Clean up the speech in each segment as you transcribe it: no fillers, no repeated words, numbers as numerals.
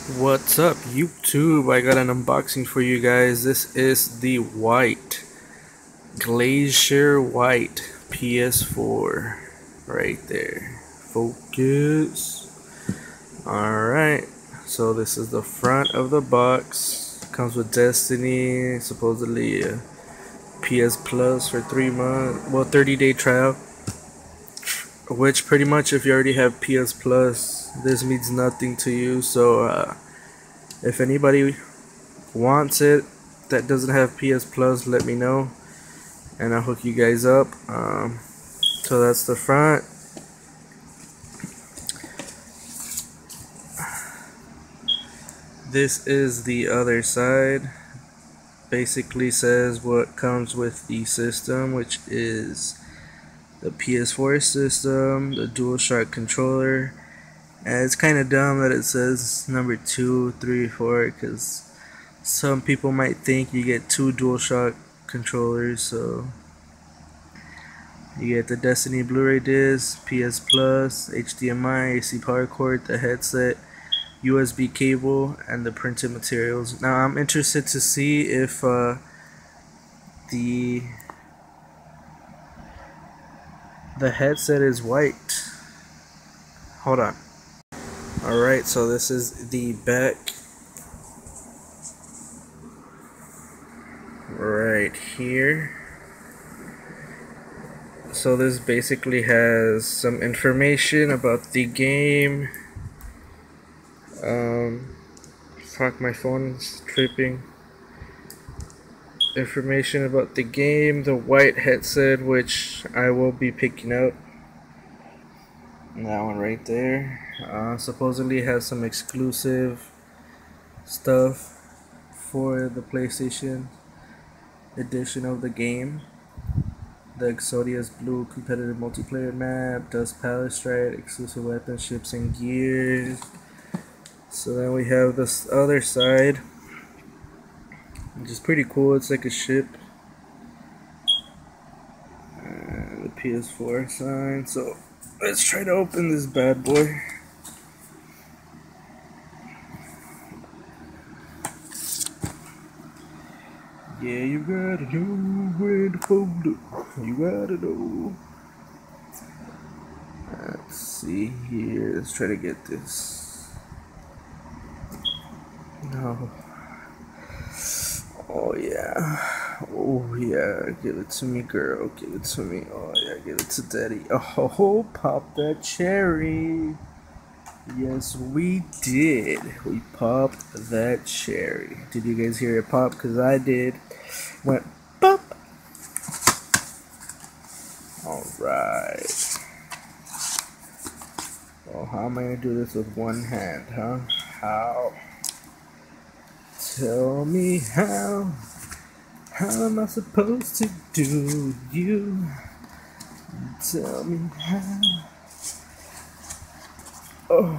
What's up, YouTube? I got an unboxing for you guys. This is the white Glacier white PS4 right there. Focus. Alright, so this is the front of the box. Comes with Destiny, supposedly a PS Plus for 3 months, well, 30-day trial. Which pretty much, if you already have PS Plus, this means nothing to you. So, if anybody wants it that doesn't have PS Plus, let me know and I'll hook you guys up. So that's the front. This is the other side. Basically says what comes with the system, which is the PS4 system, the DualShock controller. And it's kind of dumb that it says number 2, 3, 4, because some people might think you get two DualShock controllers. So you get the Destiny Blu-ray disc, PS Plus, HDMI, AC power cord, the headset, USB cable, and the printed materials. Now I'm interested to see if the headset is white. Hold on. Alright, so this is the back right here. So this basically has some information about the game. Fuck, my phone's tripping. Information about the game, the white headset, which I will be picking up. That one right there. Supposedly has some exclusive stuff for the PlayStation edition of the game. The Exodius Blue competitive multiplayer map, Dust Palace Strike, exclusive weapons, ships, and gears. So then we have this other side, which is pretty cool. It's like a ship. And the PS4 sign. So let's try to open this bad boy. Yeah, you gotta know where to fold it. You gotta know. Let's see here. Let's try to get this. No. Oh yeah. Oh yeah. Give it to me, girl. Give it to me. Oh yeah. Give it to daddy. Oh, pop that cherry. Yes, we did. We popped that cherry. Did you guys hear it pop? Because I did. Went pop. Alright. Well, how am I going to do this with one hand, huh? How? Tell me how. How am I supposed to do you? Tell me how. Oh.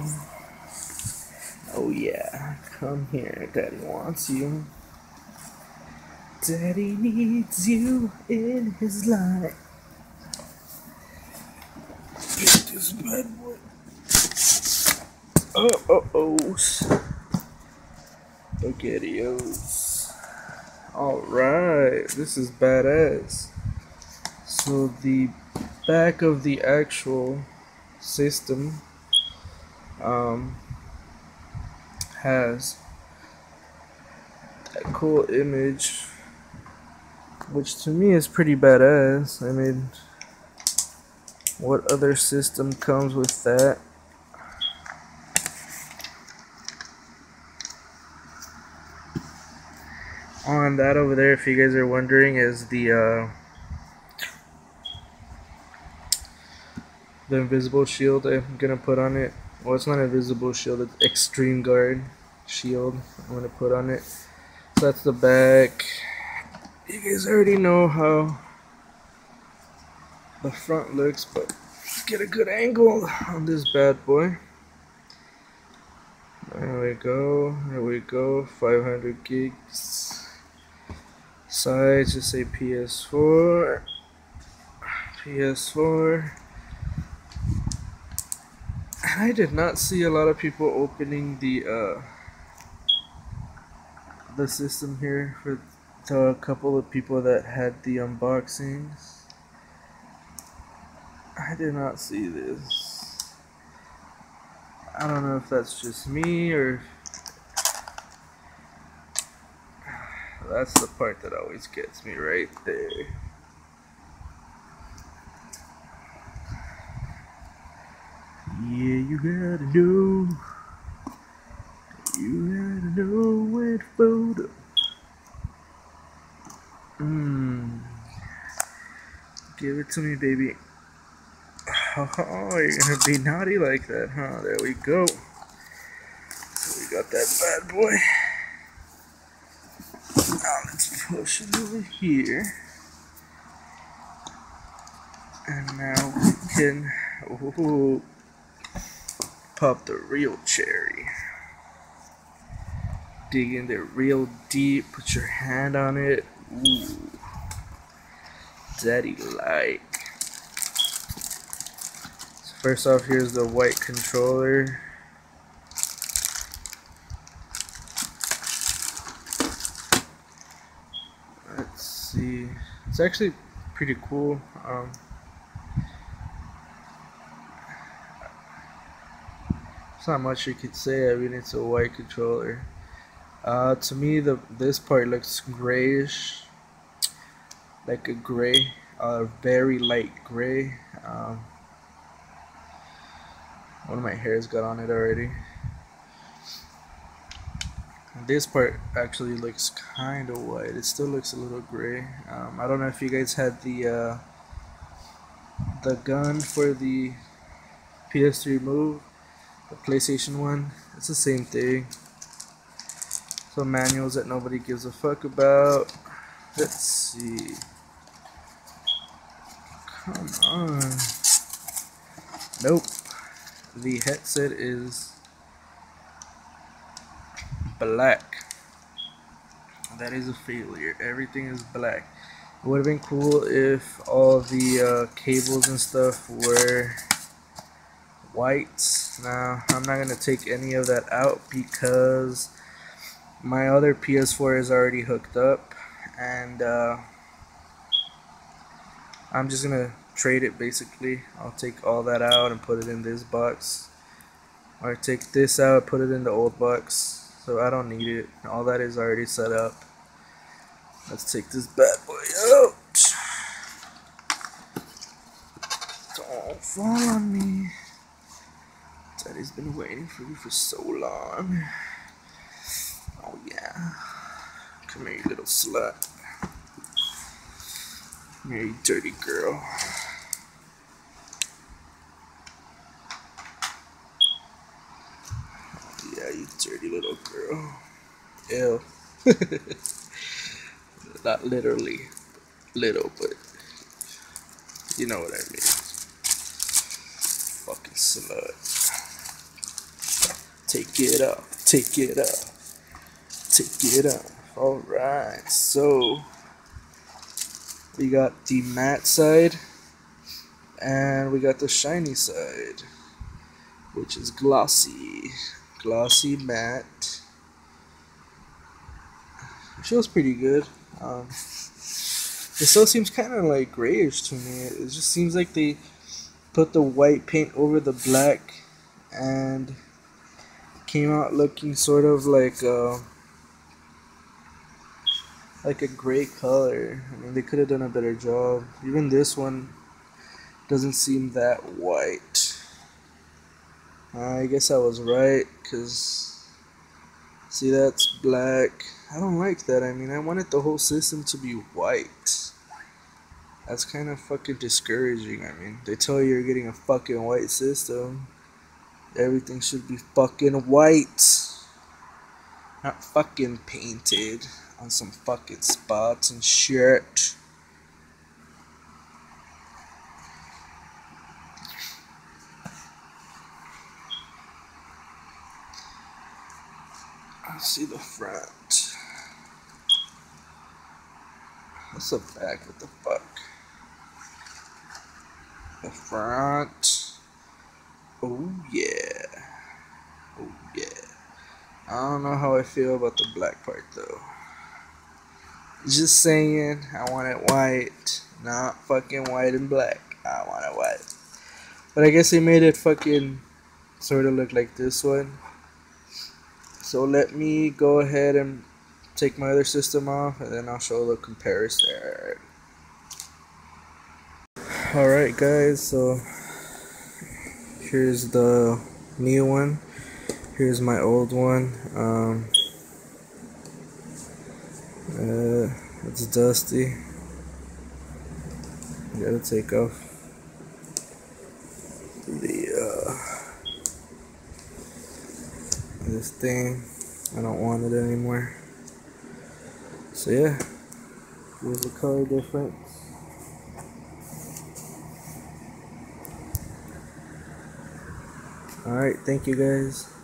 Oh yeah. Come here. Daddy wants you. Daddy needs you in his life. Pick this bad boy. Oh. Spaghettios. Alright, this is badass. So the back of the actual system has a cool image, which to me is pretty badass. I mean, what other system comes with that? On that over there, if you guys are wondering, is the invisible shield I'm gonna put on it. Well, it's not invisible shield, it's extreme guard shield I'm gonna put on it. So that's the back. You guys already know how the front looks, but let's get a good angle on this bad boy. There we go, 500 gigs. Size, just say PS4. And I did not see a lot of people opening the the system here for a couple of people that had the unboxings. I did not see this. I don't know if that's just me or that's the part that always gets me right there. Yeah, you gotta know. You gotta know when to photo. Give it to me, baby. Oh, you're gonna be naughty like that, huh? There we go. So we got that bad boy. Now let's push it over here. And now we can pop the real cherry. Dig in there real deep, put your hand on it. Ooh. Daddy like. So first off, here's the white controller. Let's see. It's actually pretty cool. It's not much you could say. I mean, it's a white controller. To me, this part looks grayish, like a gray, very light gray. One of my hairs got on it already. And this part actually looks kind of white. It still looks a little gray. I don't know if you guys had the gun for the PS3 Move, the PlayStation one. It's the same thing. Some manuals that nobody gives a fuck about. Let's see. Come on. Nope. The headset is black. That is a failure. Everything is black. It would have been cool if all the cables and stuff were white. Now, I'm not going to take any of that out because my other PS4 is already hooked up, and I'm just gonna trade it basically. I'll take all that out and put it in this box, or take this out, put it in the old box, so I don't need it. All that is already set up. Let's take this bad boy out. Don't fall on me. Daddy's been waiting for you for so long. Oh yeah. Come here, you little slut. Come here, you dirty girl. Yeah, you dirty little girl. Ew. Not literally little, but you know what I mean. Fucking slut. Take it up. Take it up. Take it up. Alright, so we got the matte side and we got the shiny side, which is glossy. Glossy matte. It feels pretty good. It still seems kind of like grayish to me. It just seems like they put the white paint over the black and came out looking sort of like a gray color. I mean, they could have done a better job. Even this one doesn't seem that white. I guess I was right, because see, that's black. I don't like that. I mean, I wanted the whole system to be white. That's kind of fucking discouraging. I mean, they tell you you're getting a fucking white system. Everything should be fucking white. Not fucking painted on some fucking spots and shit. Let's see the front. What's the back? What the fuck? The front. Oh yeah. Oh yeah. I don't know how I feel about the black part though. Just saying, I want it white, not fucking white and black. I want it white. But I guess they made it fucking sort of look like this one. So let me go ahead and take my other system off, and then I'll show the comparison. Alright guys, so here's the new one. Here's my old one. It's dusty. Gotta take off the this thing. I don't want it anymore. So yeah, here's the color difference. Alright, thank you guys.